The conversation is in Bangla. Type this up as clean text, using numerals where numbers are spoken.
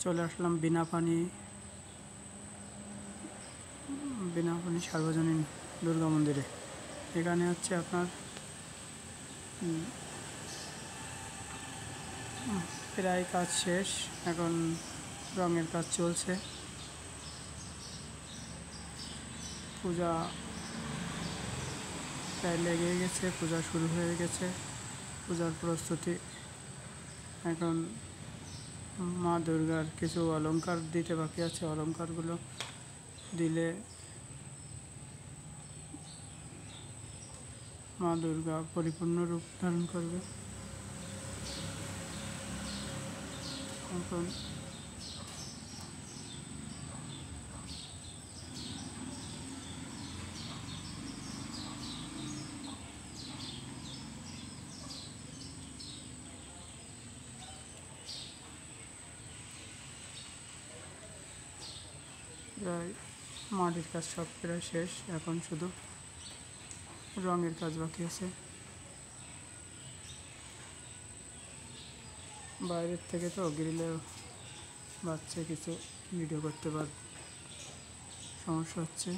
চলে আসলাম বিনাপানি সার্বজনীন দুর্গা মন্দিরে। এখানে হচ্ছে আপনার প্রায় কাজ শেষ, এখন রঙের কাজ চলছে। পূজা প্রায় লেগে গেছে, পূজা শুরু হয়ে গেছে। পূজার প্রস্তুতি। এখন মা দুর্গার কিছু অলংকার দিতে বাকি আছে, অলংকারগুলো দিলে মা দুর্গা পরিপূর্ণ রূপ ধারণ করবে। এখন প্রায় মাটির কাজ সব প্রায় শেষ, এখন শুধু রঙের কাজ বাকি আছে। বাইরের থেকে তো গ্রিলে বাচ্চা কিছু ভিডিও করতে পার সমস্যা হচ্ছে।